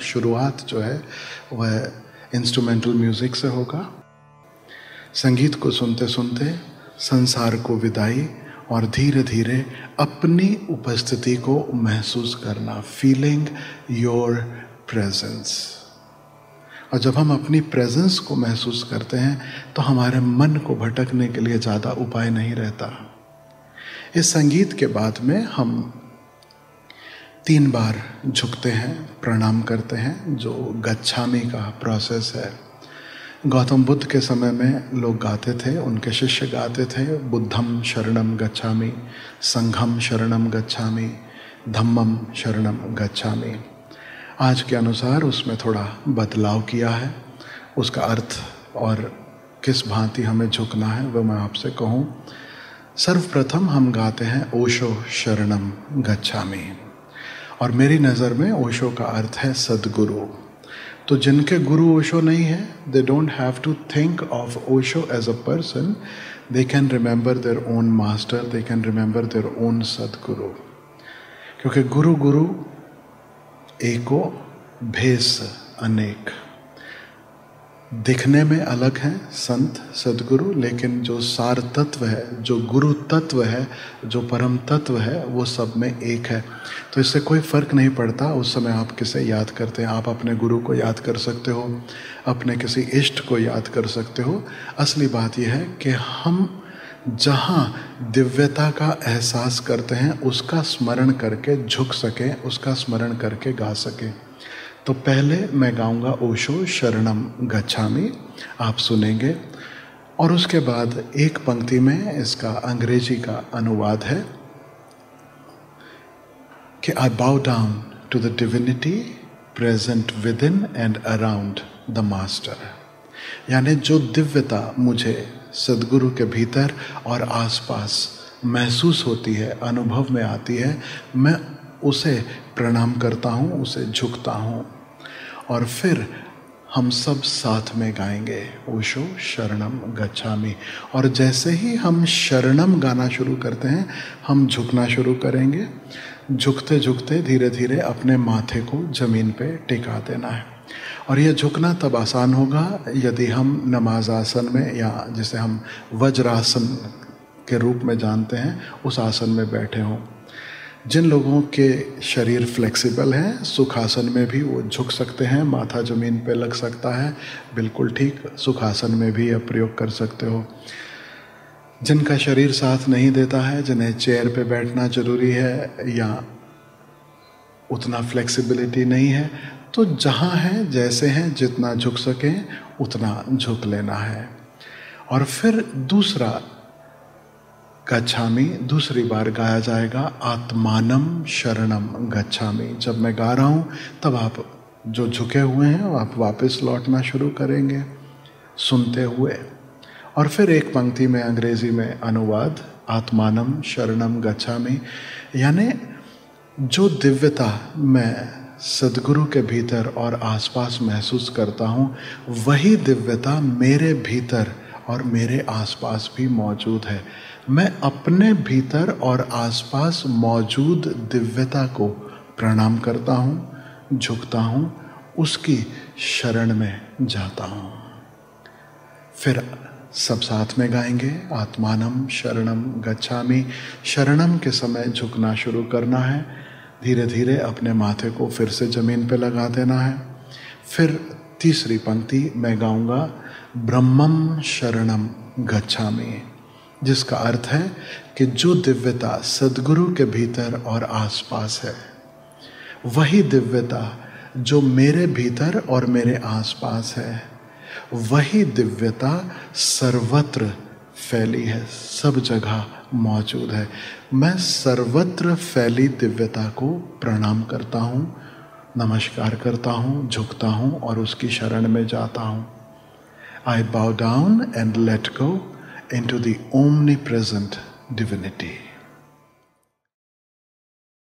शुरुआत जो है वह इंस्ट्रूमेंटल म्यूजिक से होगा। संगीत को सुनते सुनते संसार को विदाई और धीरे धीरे अपनी उपस्थिति को महसूस करना, फीलिंग योर प्रेजेंस। और जब हम अपनी प्रेजेंस को महसूस करते हैं तो हमारे मन को भटकने के लिए ज़्यादा उपाय नहीं रहता। इस संगीत के बाद में हम 3 बार झुकते हैं, प्रणाम करते हैं, जो गच्छामी का प्रोसेस है। गौतम बुद्ध के समय में लोग गाते थे, उनके शिष्य गाते थे, बुद्धम शरणम गच्छामि, संघम शरणम गच्छामि, धम्मम शरणम गच्छामि। आज के अनुसार उसमें थोड़ा बदलाव किया है। उसका अर्थ और किस भांति हमें झुकना है वह मैं आपसे कहूँ। सर्वप्रथम हम गाते हैं ओशो शरणम गच्छामि, और मेरी नज़र में ओशो का अर्थ है सद्गुरु। तो जिनके गुरु ओशो नहीं है, they don't have to think of Osho as a person, they can remember their own master, they can remember their own sadguru. क्योंकि गुरु गुरु एको भेष अनेक, दिखने में अलग हैं संत सद्गुरु, लेकिन जो सार तत्व है, जो गुरु तत्व है, जो परम तत्व है, वो सब में एक है। तो इससे कोई फर्क नहीं पड़ता उस समय आप किसे याद करते हैं। आप अपने गुरु को याद कर सकते हो, अपने किसी इष्ट को याद कर सकते हो। असली बात यह है कि हम जहाँ दिव्यता का एहसास करते हैं उसका स्मरण करके झुक सकें, उसका स्मरण करके गा सकें। तो पहले मैं गाऊंगा ओशो शरणम गच्छामि, आप सुनेंगे, और उसके बाद एक पंक्ति में इसका अंग्रेजी का अनुवाद है कि I bow down to the divinity present within and around the master. यानी जो दिव्यता मुझे सद्गुरु के भीतर और आसपास महसूस होती है, अनुभव में आती है, मैं उसे प्रणाम करता हूँ, उसे झुकता हूँ। और फिर हम सब साथ में गाएंगे ओशो शरणम गच्छामि। और जैसे ही हम शरणम गाना शुरू करते हैं, हम झुकना शुरू करेंगे। झुकते झुकते धीरे धीरे अपने माथे को जमीन पे टिका देना है। और यह झुकना तब आसान होगा यदि हम नमाज आसन में, या जिसे हम वज्रासन के रूप में जानते हैं, उस आसन में बैठे हों। जिन लोगों के शरीर फ्लेक्सिबल हैं, सुखासन में भी वो झुक सकते हैं, माथा जमीन पे लग सकता है, बिल्कुल ठीक। सुखासन में भी यह प्रयोग कर सकते हो। जिनका शरीर साथ नहीं देता है, जिन्हें चेयर पे बैठना जरूरी है या उतना फ्लेक्सिबिलिटी नहीं है, तो जहाँ हैं, जैसे हैं, जितना झुक सकें उतना झुक लेना है। और फिर दूसरा गच्छामि दूसरी बार गाया जाएगा, आत्मानम शरणम गच्छामि। जब मैं गा रहा हूँ तब आप जो झुके हुए हैं आप वापस लौटना शुरू करेंगे सुनते हुए। और फिर एक पंक्ति में अंग्रेजी में अनुवाद, आत्मानम शरणम गच्छामि, यानी जो दिव्यता मैं सद्गुरु के भीतर और आसपास महसूस करता हूँ, वही दिव्यता मेरे भीतर और मेरे आसपास भी मौजूद है। मैं अपने भीतर और आसपास मौजूद दिव्यता को प्रणाम करता हूँ, झुकता हूँ, उसकी शरण में जाता हूँ। फिर सब साथ में गाएंगे, आत्मानम शरणम गच्छामि। शरणम के समय झुकना शुरू करना है, धीरे धीरे अपने माथे को फिर से जमीन पे लगा देना है। फिर तीसरी पंक्ति मैं गाऊंगा, ब्रह्मम शरणम गच्छामि, जिसका अर्थ है कि जो दिव्यता सद्गुरु के भीतर और आसपास है, वही दिव्यता जो मेरे भीतर और मेरे आसपास है, वही दिव्यता सर्वत्र फैली है, सब जगह मौजूद है। मैं सर्वत्र फैली दिव्यता को प्रणाम करता हूँ, नमस्कार करता हूँ, झुकता हूँ और उसकी शरण में जाता हूँ। I bow down and let go into the omnipresent divinity.